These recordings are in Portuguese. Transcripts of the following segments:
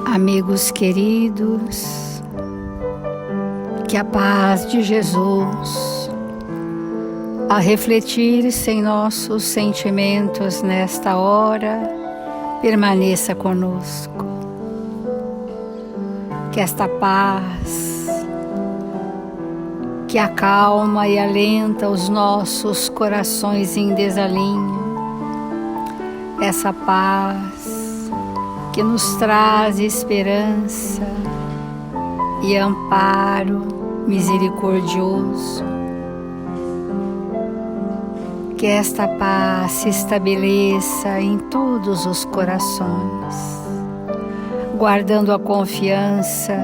Amigos queridos, que a paz de Jesus, a refletir-se em nossos sentimentos nesta hora, permaneça conosco. Que esta paz, que acalma e alenta os nossos corações em desalinho, essa paz que nos traz esperança e amparo misericordioso. Que esta paz se estabeleça em todos os corações, guardando a confiança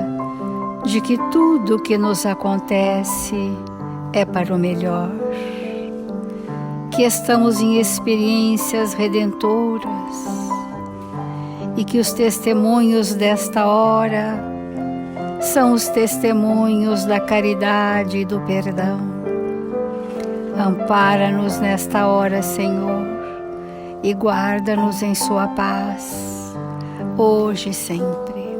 de que tudo que nos acontece é para o melhor, que estamos em experiências redentoras e que os testemunhos desta hora são os testemunhos da caridade e do perdão. Ampara-nos nesta hora, Senhor, e guarda-nos em sua paz, hoje e sempre.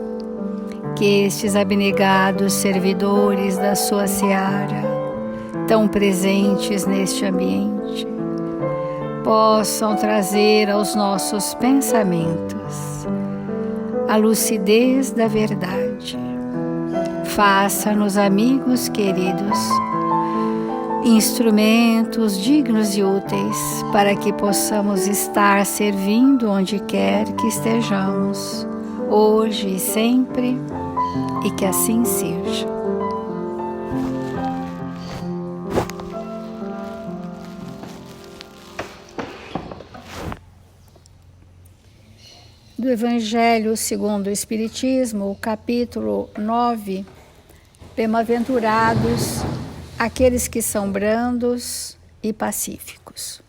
Que estes abnegados servidores da sua seara, tão presentes neste ambiente, possam trazer aos nossos pensamentos a lucidez da verdade. Faça-nos, amigos queridos, instrumentos dignos e úteis para que possamos estar servindo onde quer que estejamos, hoje e sempre, e que assim seja. Do Evangelho segundo o Espiritismo, o capítulo 9, Bem-aventurados aqueles que são brandos e pacíficos.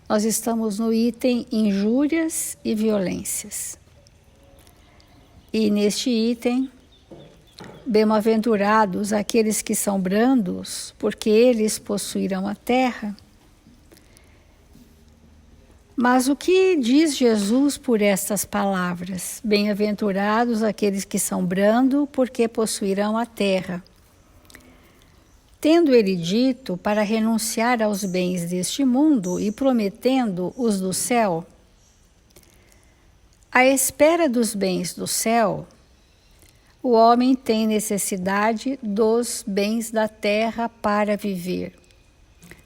Nós estamos no item injúrias e violências. E neste item, bem-aventurados aqueles que são brandos, porque eles possuirão a terra. Mas o que diz Jesus por estas palavras? Bem-aventurados aqueles que são brandos, porque possuirão a terra. Tendo ele dito para renunciar aos bens deste mundo e prometendo os do céu, à espera dos bens do céu, o homem tem necessidade dos bens da terra para viver.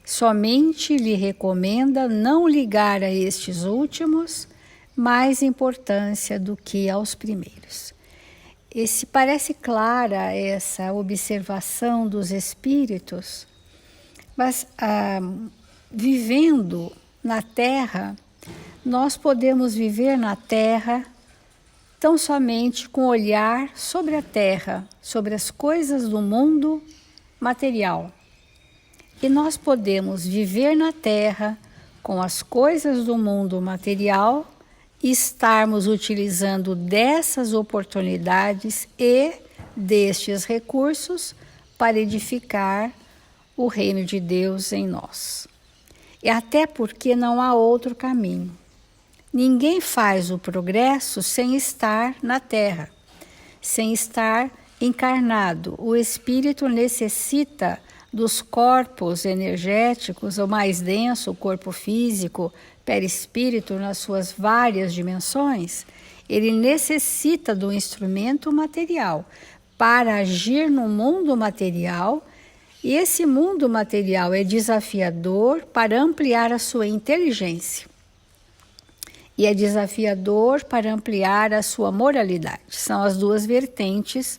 Somente lhe recomenda não ligar a estes últimos mais importância do que aos primeiros. Parece clara essa observação dos espíritos, mas vivendo na Terra, nós podemos viver na Terra tão somente com olhar sobre a Terra, sobre as coisas do mundo material. E nós podemos viver na Terra com as coisas do mundo material e estarmos utilizando dessas oportunidades e destes recursos para edificar o reino de Deus em nós. E até porque não há outro caminho. Ninguém faz o progresso sem estar na Terra, sem estar encarnado. O espírito necessita dos corpos energéticos, o mais denso, o corpo físico, perispírito nas suas várias dimensões. Ele necessita do instrumento material para agir no mundo material, e esse mundo material é desafiador para ampliar a sua inteligência e é desafiador para ampliar a sua moralidade. São as duas vertentes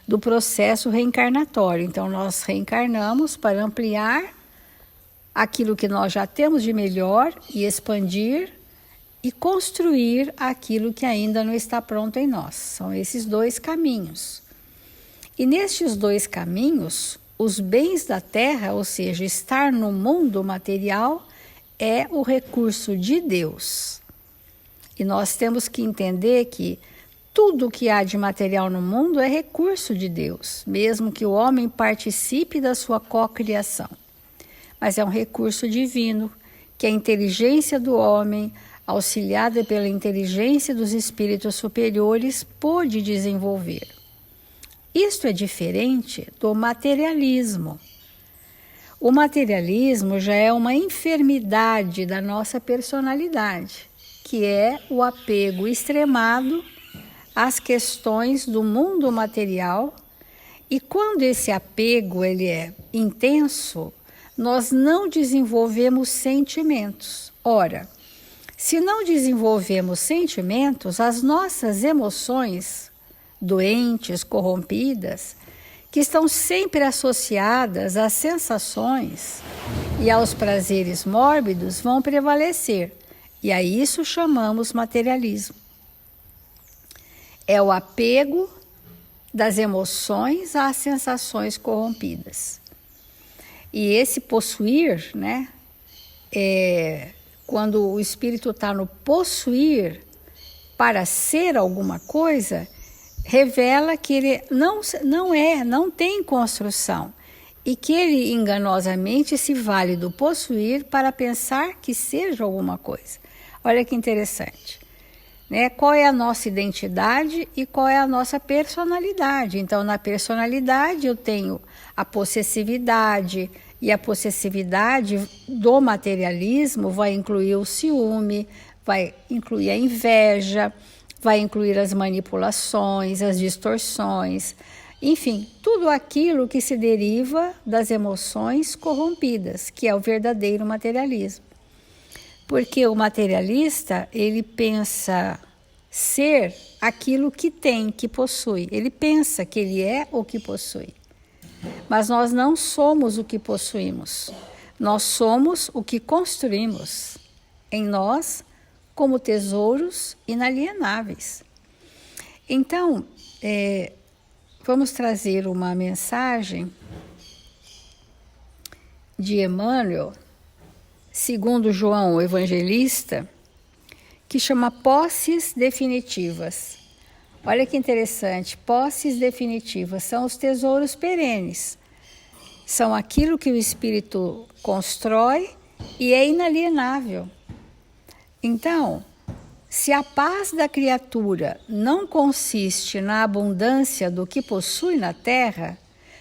do processo reencarnatório. Então, nós reencarnamos para ampliar aquilo que nós já temos de melhor e expandir e construir aquilo que ainda não está pronto em nós. São esses dois caminhos. E nestes dois caminhos, os bens da terra, ou seja, estar no mundo material, é o recurso de Deus. E nós temos que entender que tudo que há de material no mundo é recurso de Deus, mesmo que o homem participe da sua cocriação. Mas é um recurso divino, que a inteligência do homem, auxiliada pela inteligência dos espíritos superiores, pôde desenvolver. Isto é diferente do materialismo. O materialismo já é uma enfermidade da nossa personalidade, que é o apego extremado às questões do mundo material. E quando esse apego ele é intenso, nós não desenvolvemos sentimentos. Ora, se não desenvolvemos sentimentos, as nossas emoções doentes, corrompidas, que estão sempre associadas às sensações e aos prazeres mórbidos, vão prevalecer. E a isso chamamos materialismo. É o apego das emoções às sensações corrompidas. E esse possuir, né, quando o espírito está no possuir para ser alguma coisa, revela que ele não tem construção e que ele enganosamente se vale do possuir para pensar que seja alguma coisa. Olha que interessante, né? Qual é a nossa identidade e qual é a nossa personalidade? Então, na personalidade eu tenho a possessividade, e a possessividade do materialismo vai incluir o ciúme, vai incluir a inveja, vai incluir as manipulações, as distorções, enfim, tudo aquilo que se deriva das emoções corrompidas, que é o verdadeiro materialismo. Porque o materialista, ele pensa ser aquilo que tem, que possui. Ele pensa que ele é o que possui. Mas nós não somos o que possuímos. Nós somos o que construímos em nós como tesouros inalienáveis. Então, vamos trazer uma mensagem de Emmanuel, segundo João o Evangelista, que chama Posses Definitivas. Olha que interessante, posses definitivas são os tesouros perenes. São aquilo que o espírito constrói e é inalienável. Então, se a paz da criatura não consiste na abundância do que possui na terra,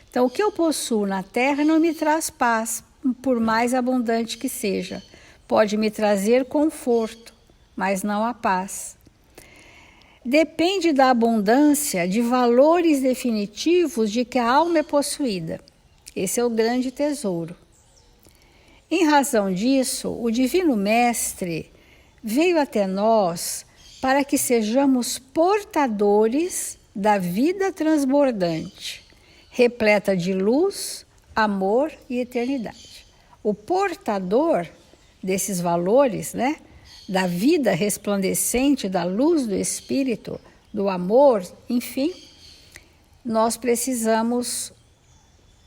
então o que eu possuo na terra não me traz paz, por mais abundante que seja. Pode me trazer conforto, mas não a paz. Depende da abundância de valores definitivos de que a alma é possuída. Esse é o grande tesouro. Em razão disso, o Divino Mestre veio até nós para que sejamos portadores da vida transbordante, repleta de luz, amor e eternidade. O portador desses valores, né, da vida resplandecente, da luz do Espírito, do amor, enfim, nós precisamos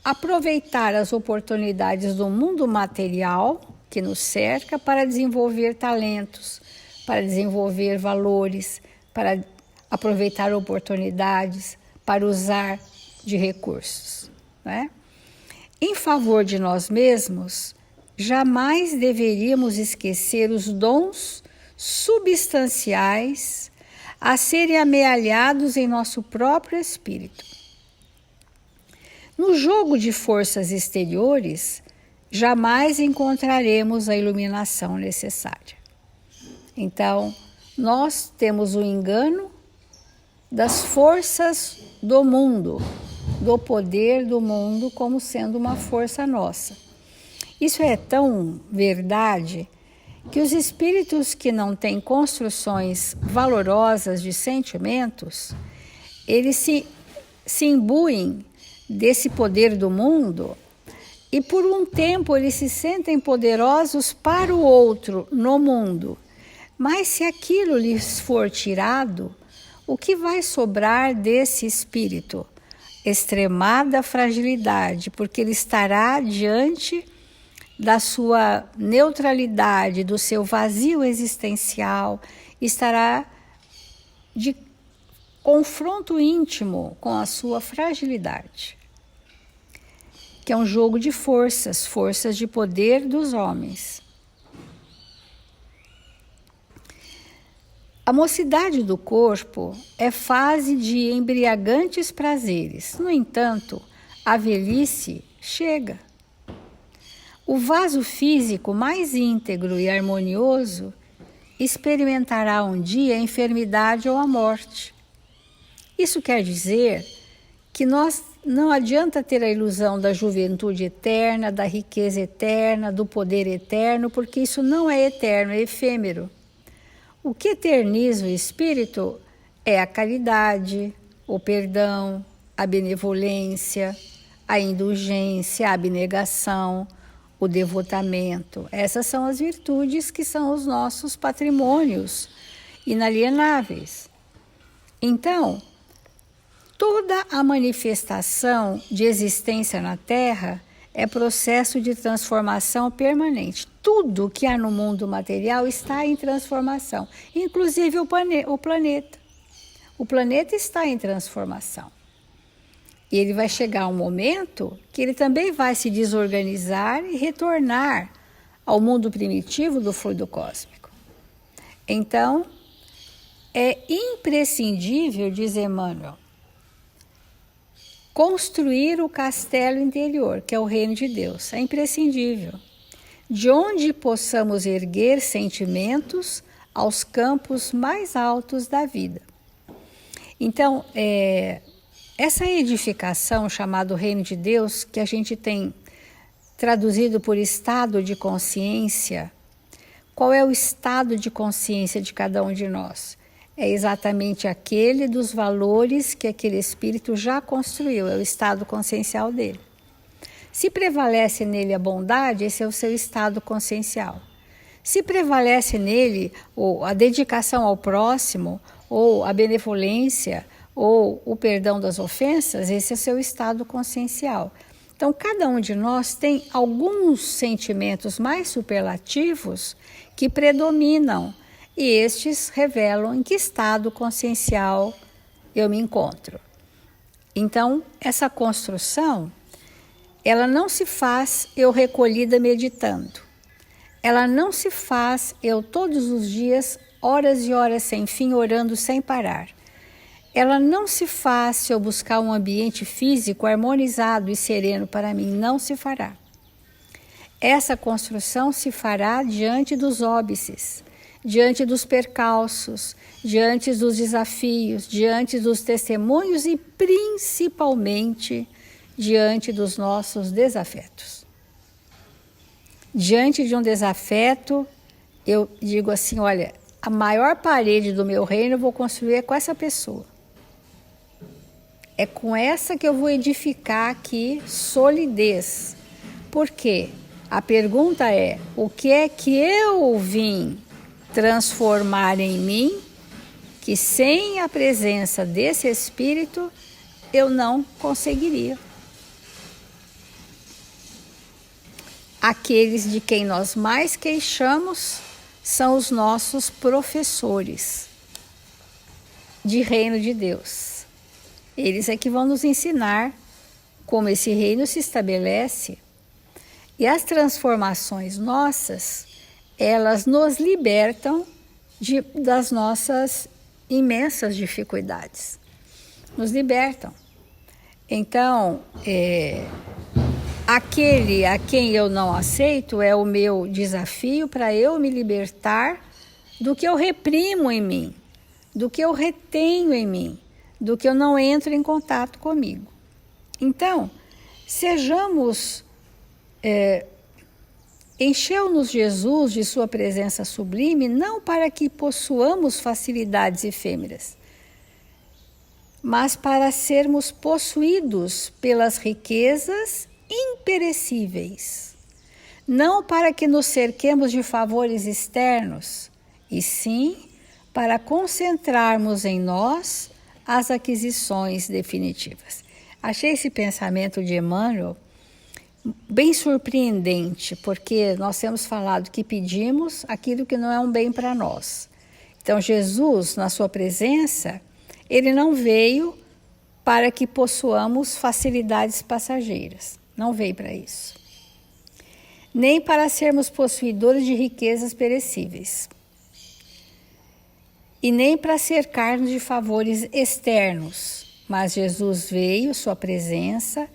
aproveitar as oportunidades do mundo material que nos cerca para desenvolver talentos, para desenvolver valores, para aproveitar oportunidades, para usar de recursos, né? Em favor de nós mesmos, jamais deveríamos esquecer os dons substanciais a serem amealhados em nosso próprio espírito. No jogo de forças exteriores, jamais encontraremos a iluminação necessária. Então, nós temos o engano das forças do mundo, do poder do mundo como sendo uma força nossa. Isso é tão verdade que os espíritos que não têm construções valorosas de sentimentos, eles se imbuem desse poder do mundo e por um tempo eles se sentem poderosos para o outro no mundo. Mas se aquilo lhes for tirado, o que vai sobrar desse espírito? Extremada fragilidade, porque ele estará diante da sua neutralidade, do seu vazio existencial, estará de confronto íntimo com a sua fragilidade, que é um jogo de forças de poder dos homens. A mocidade do corpo é fase de embriagantes prazeres. No entanto, a velhice chega. O vaso físico mais íntegro e harmonioso experimentará um dia a enfermidade ou a morte. Isso quer dizer que nós não adianta ter a ilusão da juventude eterna, da riqueza eterna, do poder eterno, porque isso não é eterno, é efêmero. O que eterniza o espírito é a caridade, o perdão, a benevolência, a indulgência, a abnegação, o devotamento. Essas são as virtudes que são os nossos patrimônios inalienáveis. Então, toda a manifestação de existência na Terra é processo de transformação permanente. Tudo que há no mundo material está em transformação, inclusive o planeta. O planeta está em transformação. E ele vai chegar um momento que ele também vai se desorganizar e retornar ao mundo primitivo do fluido cósmico. Então, é imprescindível, diz Emmanuel, construir o castelo interior, que é o reino de Deus. É imprescindível. De onde possamos erguer sentimentos aos campos mais altos da vida. Então, essa edificação chamada Reino de Deus, que a gente tem traduzido por estado de consciência, qual é o estado de consciência de cada um de nós? É exatamente aquele dos valores que aquele espírito já construiu, é o estado consciencial dele. Se prevalece nele a bondade, esse é o seu estado consciencial. Se prevalece nele a dedicação ao próximo, ou a benevolência, ou o perdão das ofensas, esse é o seu estado consciencial. Então, cada um de nós tem alguns sentimentos mais superlativos que predominam, e estes revelam em que estado consciencial eu me encontro. Então, essa construção, ela não se faz eu recolhida meditando. Ela não se faz eu todos os dias, horas e horas sem fim, orando sem parar. Ela não se faz se eu buscar um ambiente físico harmonizado e sereno para mim, não se fará. Essa construção se fará diante dos óbices, diante dos percalços, diante dos desafios, diante dos testemunhos e principalmente diante dos nossos desafetos. Diante de um desafeto, eu digo assim, olha, a maior parede do meu reino eu vou construir com essa pessoa. É com essa que eu vou edificar aqui solidez. Por quê? A pergunta é, o que é que eu vim transformar em mim, que sem a presença desse Espírito eu não conseguiria? Aqueles de quem nós mais queixamos são os nossos professores de reino de Deus. Eles é que vão nos ensinar como esse reino se estabelece. E as transformações nossas, elas nos libertam das nossas imensas dificuldades. Nos libertam. Então, aquele a quem eu não aceito é o meu desafio para eu me libertar do que eu reprimo em mim, do que eu retenho em mim, do que eu não entro em contato comigo. Então, sejamos... encheu-nos Jesus de sua presença sublime, não para que possuamos facilidades efêmeras, mas para sermos possuídos pelas riquezas imperecíveis, não para que nos cerquemos de favores externos, e sim para concentrarmos em nós as aquisições definitivas. Achei esse pensamento de Emmanuel bem surpreendente, porque nós temos falado que pedimos aquilo que não é um bem para nós. Então, Jesus, na sua presença, ele não veio para que possuamos facilidades passageiras. Não veio para isso. Nem para sermos possuidores de riquezas perecíveis. e nem para cercar-nos de favores externos, mas Jesus veio, sua presença,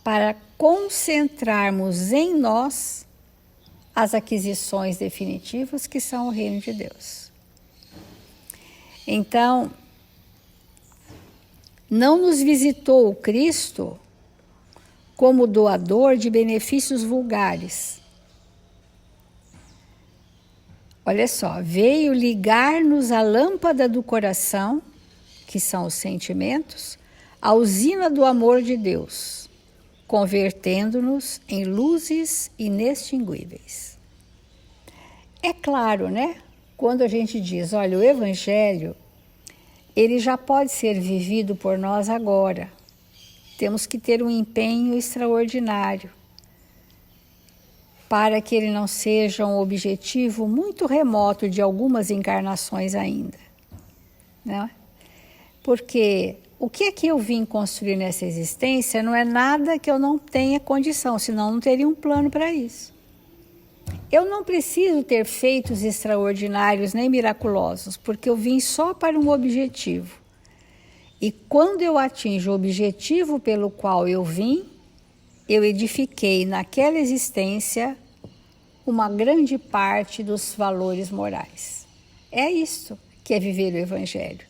para concentrarmos em nós as aquisições definitivas que são o reino de Deus. Então, não nos visitou o Cristo como doador de benefícios vulgares. Olha só, veio ligar-nos a lâmpada do coração, que são os sentimentos, a usina do amor de Deus, convertendo-nos em luzes inextinguíveis. É claro, né? Quando a gente diz, olha, o Evangelho, ele já pode ser vivido por nós agora. Temos que ter um empenho extraordinário para que ele não seja um objetivo muito remoto de algumas encarnações ainda, né? Porque o que é que eu vim construir nessa existência não é nada que eu não tenha condição, senão não teria um plano para isso. Eu não preciso ter feitos extraordinários nem miraculosos, porque eu vim só para um objetivo. E quando eu atinjo o objetivo pelo qual eu vim, eu edifiquei naquela existência uma grande parte dos valores morais. É isso que é viver o Evangelho.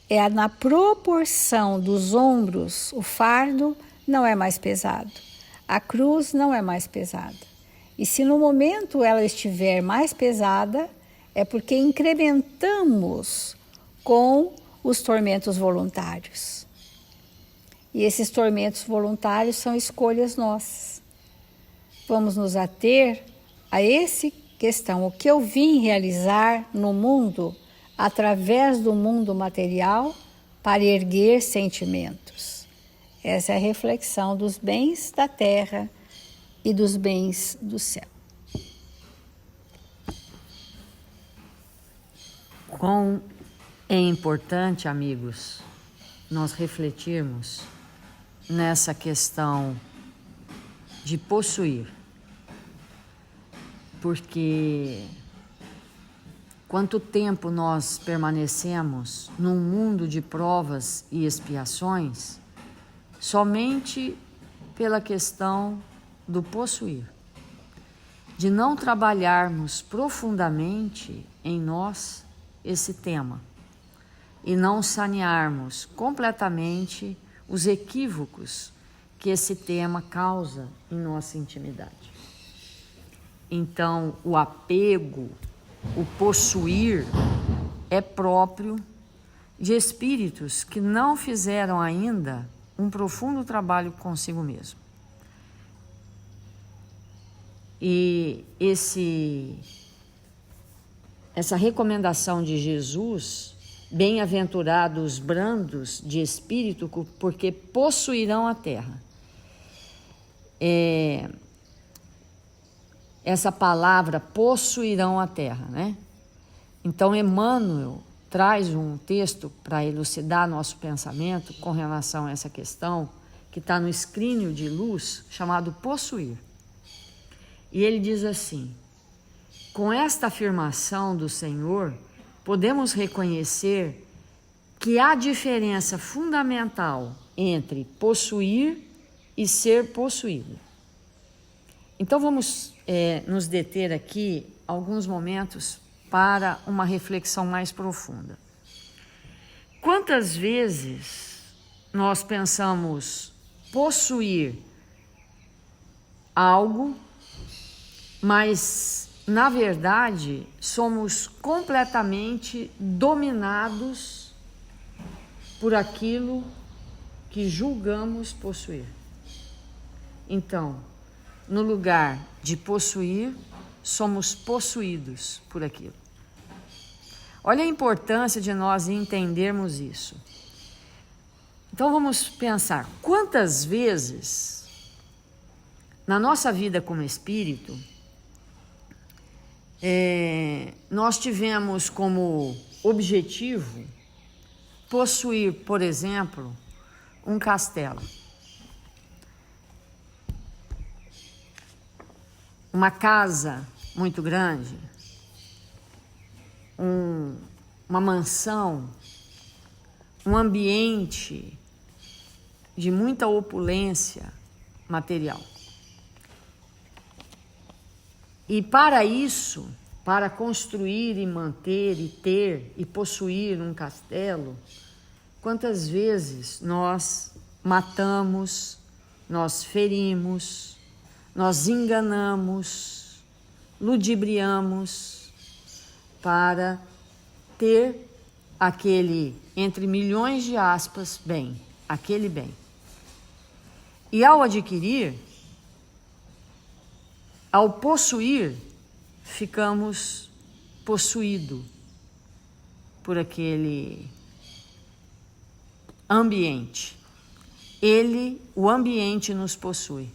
É na proporção dos ombros, o fardo não é mais pesado, a cruz não é mais pesada. E se no momento ela estiver mais pesada, é porque incrementamos com os tormentos voluntários. E esses tormentos voluntários são escolhas nossas. Vamos nos ater a essa questão. O que eu vim realizar no mundo, através do mundo material, para erguer sentimentos. Essa é a reflexão dos bens da terra e dos bens do céu. Quão é importante, amigos, nós refletirmos nessa questão de possuir. Porque quanto tempo nós permanecemos num mundo de provas e expiações somente pela questão do possuir, de não trabalharmos profundamente em nós esse tema e não sanearmos completamente os equívocos que esse tema causa em nossa intimidade. Então, o apego, o possuir, é próprio de espíritos que não fizeram ainda um profundo trabalho consigo mesmo. E essa recomendação de Jesus, bem-aventurados os brandos de espírito, porque possuirão a terra. Essa palavra, possuirão a terra, né? Então, Emmanuel traz um texto para elucidar nosso pensamento com relação a essa questão, que está no escrínio de luz, chamado possuir. E ele diz assim: com esta afirmação do Senhor, podemos reconhecer que há diferença fundamental entre possuir e ser possuído. Então vamos nos deter aqui alguns momentos para uma reflexão mais profunda. Quantas vezes nós pensamos possuir algo, mas na verdade somos completamente dominados por aquilo que julgamos possuir. Então, no lugar de possuir, somos possuídos por aquilo. Olha a importância de nós entendermos isso. Então vamos pensar, quantas vezes na nossa vida como espírito nós tivemos como objetivo possuir, por exemplo, um castelo, uma casa muito grande, uma mansão, um ambiente de muita opulência material. E para isso, para construir e manter e ter e possuir um castelo, quantas vezes nós matamos, nós ferimos, nós enganamos, ludibriamos para ter aquele, entre milhões de aspas, bem, aquele bem. E ao adquirir, ao possuir, ficamos possuídos por aquele ambiente. O ambiente nos possui,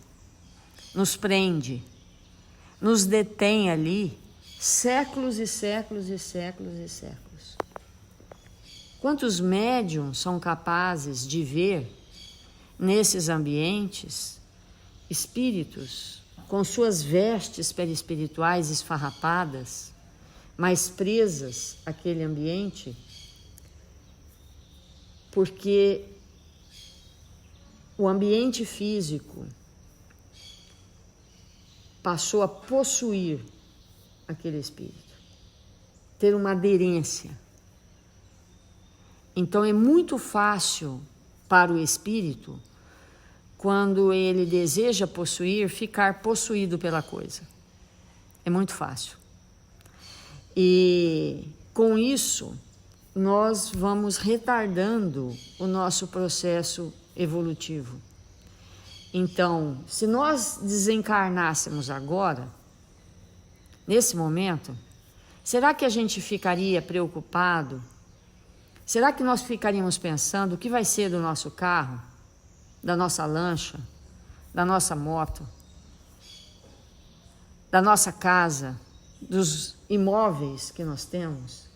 nos prende, nos detém ali séculos e séculos e séculos e séculos. Quantos médiuns são capazes de ver nesses ambientes espíritos com suas vestes perispirituais esfarrapadas, mas presas àquele ambiente, porque o ambiente físico passou a possuir aquele espírito, ter uma aderência. Então é muito fácil para o espírito, quando ele deseja possuir, ficar possuído pela coisa. É muito fácil. E com isso, nós vamos retardando o nosso processo evolutivo. Então, se nós desencarnássemos agora, nesse momento, será que a gente ficaria preocupado? Será que nós ficaríamos pensando o que vai ser do nosso carro, da nossa lancha, da nossa moto, da nossa casa, dos imóveis que nós temos?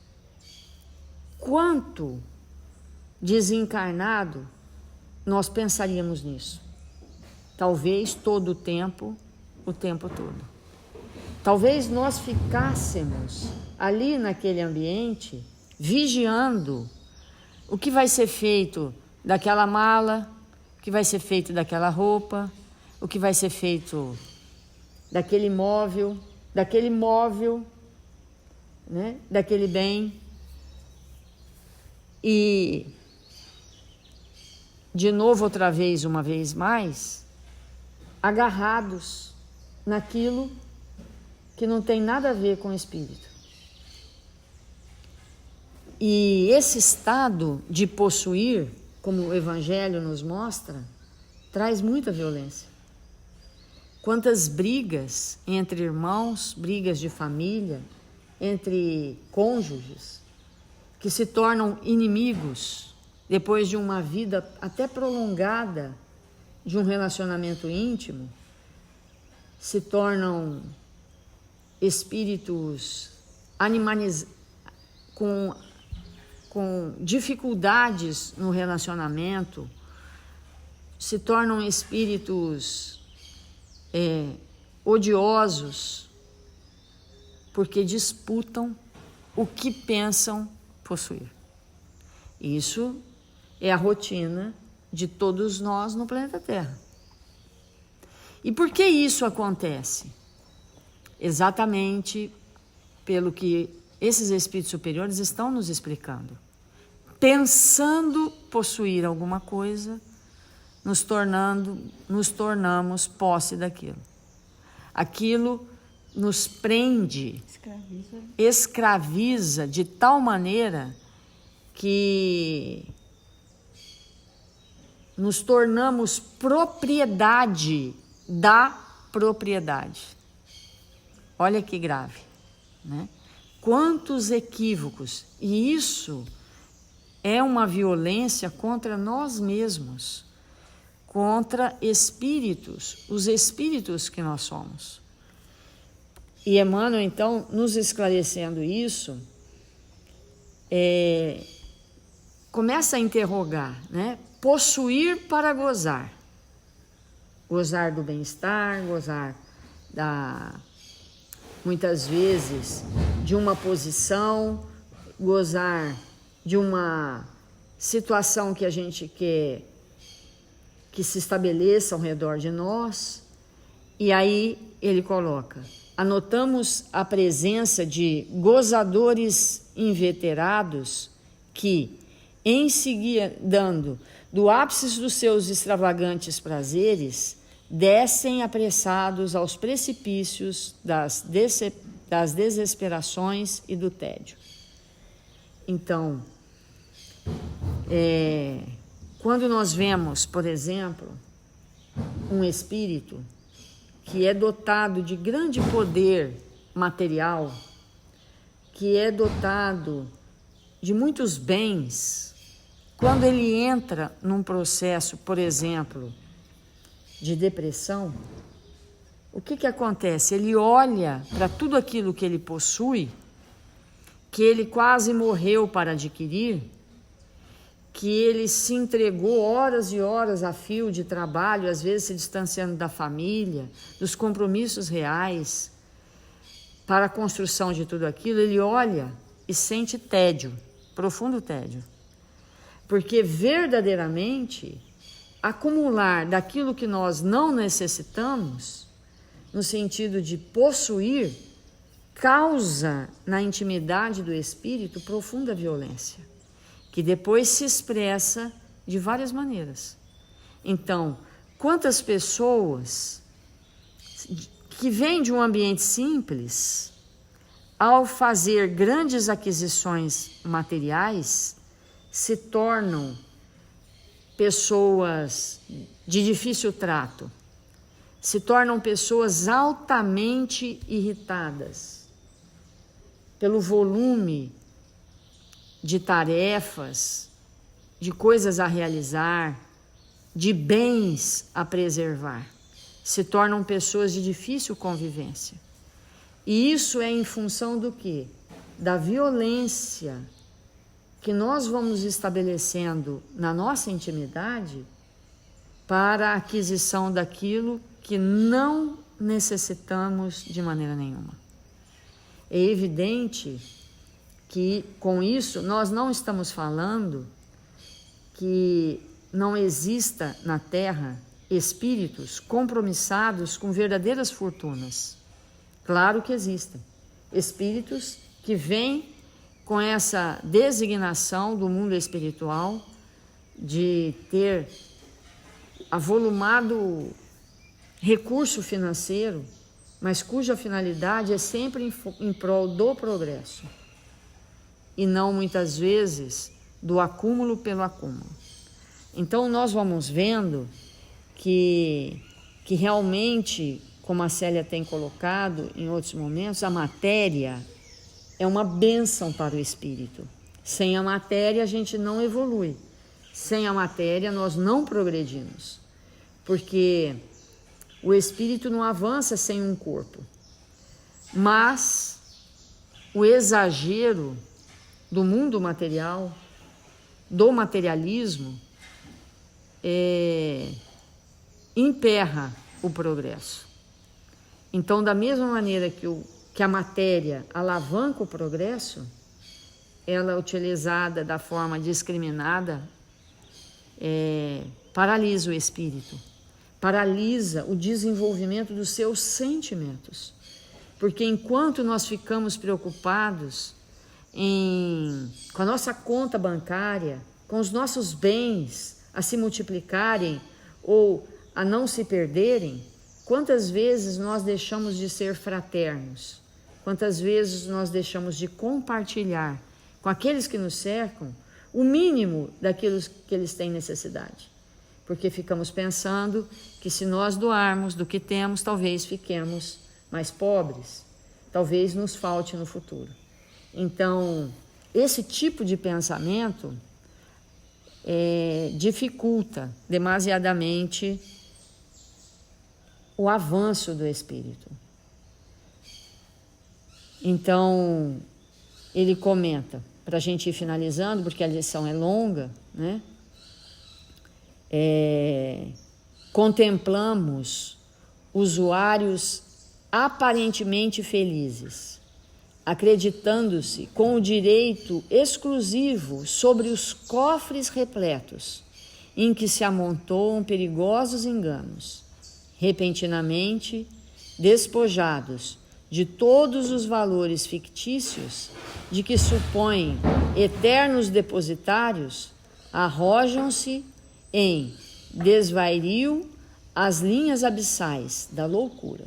Quanto desencarnado nós pensaríamos nisso? Talvez todo o tempo todo. Talvez nós ficássemos ali naquele ambiente, vigiando o que vai ser feito daquela mala, o que vai ser feito daquela roupa, o que vai ser feito daquele móvel, né? Daquele bem. E, de novo, outra vez, uma vez mais, agarrados naquilo que não tem nada a ver com o espírito. E esse estado de possuir, como o Evangelho nos mostra, traz muita violência. Quantas brigas entre irmãos, brigas de família, entre cônjuges, que se tornam inimigos depois de uma vida até prolongada de um relacionamento íntimo, se tornam espíritos com dificuldades no relacionamento, se tornam espíritos odiosos, porque disputam o que pensam possuir. Isso é a rotina de todos nós no planeta Terra. E por que isso acontece? Exatamente pelo que esses espíritos superiores estão nos explicando. Pensando possuir alguma coisa, nos tornamos posse daquilo. Aquilo nos prende, escraviza de tal maneira que nos tornamos propriedade da propriedade. Olha que grave, né? Quantos equívocos! E isso é uma violência contra nós mesmos, contra espíritos, os espíritos que nós somos. E Emmanuel, então, nos esclarecendo isso, começa a interrogar, né? Possuir para gozar. Gozar do bem-estar, gozar muitas vezes de uma posição, gozar de uma situação que a gente quer que se estabeleça ao redor de nós. E aí ele coloca: anotamos a presença de gozadores inveterados que, em seguir dando do ápice dos seus extravagantes prazeres, descem apressados aos precipícios das desesperações e do tédio. Então, quando nós vemos, por exemplo, um espírito que é dotado de grande poder material, que é dotado de muitos bens, quando ele entra num processo, por exemplo, de depressão, o que acontece? Ele olha para tudo aquilo que ele possui, que ele quase morreu para adquirir, que ele se entregou horas e horas a fio de trabalho, às vezes se distanciando da família, dos compromissos reais, para a construção de tudo aquilo. Ele olha e sente tédio, profundo tédio. Porque verdadeiramente acumular daquilo que nós não necessitamos, no sentido de possuir, causa na intimidade do espírito profunda violência, que depois se expressa de várias maneiras. Então, quantas pessoas que vêm de um ambiente simples, ao fazer grandes aquisições materiais, se tornam pessoas de difícil trato, se tornam pessoas altamente irritadas pelo volume de tarefas, de coisas a realizar, de bens a preservar. Se tornam pessoas de difícil convivência. E isso é em função do quê? Da violência que nós vamos estabelecendo na nossa intimidade para a aquisição daquilo que não necessitamos de maneira nenhuma. É evidente que com isso nós não estamos falando que não exista na Terra espíritos compromissados com verdadeiras fortunas. Claro que existem espíritos que vêm com essa designação do mundo espiritual de ter avolumado recurso financeiro, mas cuja finalidade é sempre em prol do progresso e não muitas vezes do acúmulo pelo acúmulo. Então nós vamos vendo que realmente, como a Célia tem colocado em outros momentos, a matéria é uma bênção para o espírito. Sem a matéria a gente não evolui. Sem a matéria nós não progredimos. Porque o espírito não avança sem um corpo. Mas o exagero do mundo material, do materialismo, emperra o progresso. Então, da mesma maneira que a matéria alavanca o progresso, ela utilizada da forma discriminada, paralisa o espírito, paralisa o desenvolvimento dos seus sentimentos. Porque enquanto nós ficamos preocupados com a nossa conta bancária, com os nossos bens a se multiplicarem ou a não se perderem, quantas vezes nós deixamos de ser fraternos? Quantas vezes nós deixamos de compartilhar com aqueles que nos cercam o mínimo daquilo que eles têm necessidade? Porque ficamos pensando que se nós doarmos do que temos, talvez fiquemos mais pobres, talvez nos falte no futuro. Então, esse tipo de pensamento dificulta demasiadamente o avanço do espírito. Então, ele comenta, para a gente ir finalizando, porque a lição é longa, né? Contemplamos usuários aparentemente felizes, acreditando-se com o direito exclusivo sobre os cofres repletos, em que se amontoam perigosos enganos, repentinamente despojados de todos os valores fictícios de que supõem eternos depositários, arrojam-se em desvario as linhas abissais da loucura.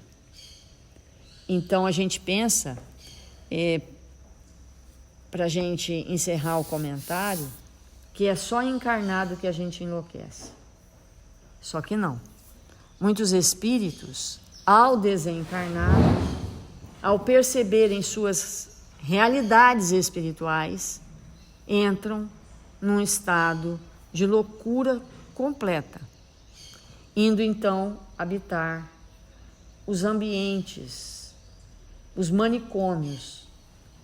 Então a gente pensa, para a gente encerrar o comentário, que é só encarnado que a gente enlouquece. Só que não. Muitos espíritos, ao desencarnar, ao perceberem suas realidades espirituais, entram num estado de loucura completa, indo então habitar os ambientes, os manicômios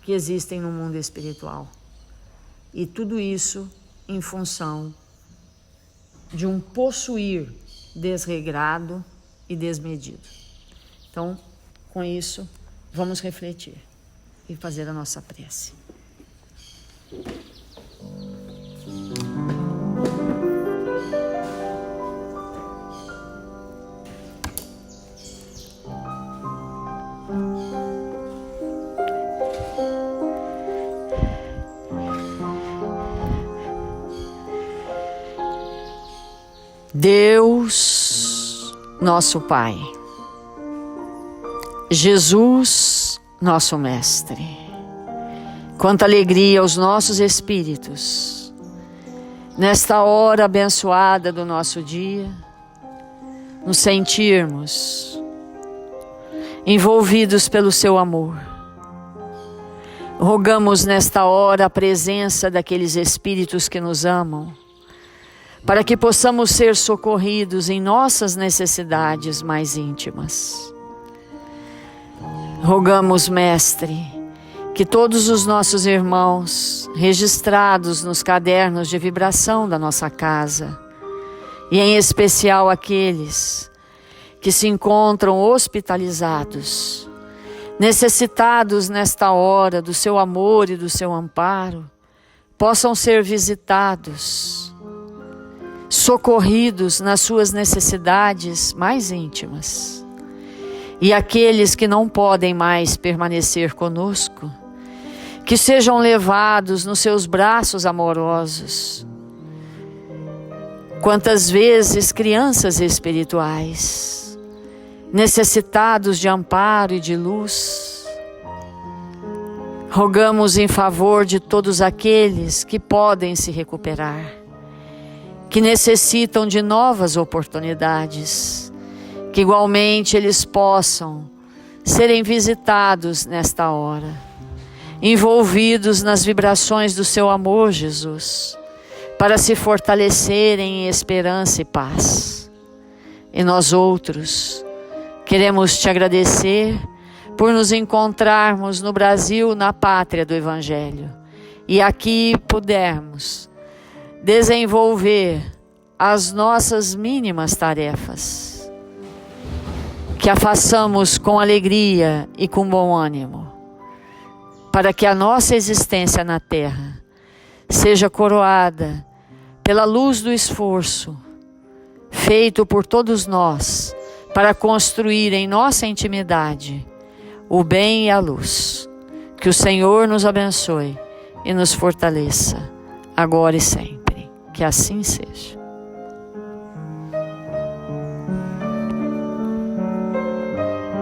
que existem no mundo espiritual. E tudo isso em função de um possuir desregrado e desmedido. Então, com isso, vamos refletir e fazer a nossa prece. Deus, nosso Pai, Jesus, nosso Mestre, quanta alegria aos nossos espíritos, nesta hora abençoada do nosso dia, nos sentirmos envolvidos pelo seu amor. Rogamos nesta hora a presença daqueles espíritos que nos amam, para que possamos ser socorridos em nossas necessidades mais íntimas. Rogamos, Mestre, que todos os nossos irmãos, registrados nos cadernos de vibração da nossa casa, e em especial aqueles que se encontram hospitalizados, necessitados nesta hora do seu amor e do seu amparo, possam ser visitados, socorridos nas suas necessidades mais íntimas. E aqueles que não podem mais permanecer conosco, que sejam levados nos seus braços amorosos. Quantas vezes crianças espirituais, necessitados de amparo e de luz, rogamos em favor de todos aqueles que podem se recuperar, que necessitam de novas oportunidades, que igualmente eles possam serem visitados nesta hora, envolvidos nas vibrações do seu amor, Jesus, para se fortalecerem em esperança e paz. E nós outros queremos te agradecer por nos encontrarmos no Brasil, na pátria do Evangelho, e aqui pudermos desenvolver as nossas mínimas tarefas, que a façamos com alegria e com bom ânimo, para que a nossa existência na terra seja coroada pela luz do esforço feito por todos nós para construir em nossa intimidade o bem e a luz. Que o Senhor nos abençoe e nos fortaleça, agora e sempre. Que assim seja.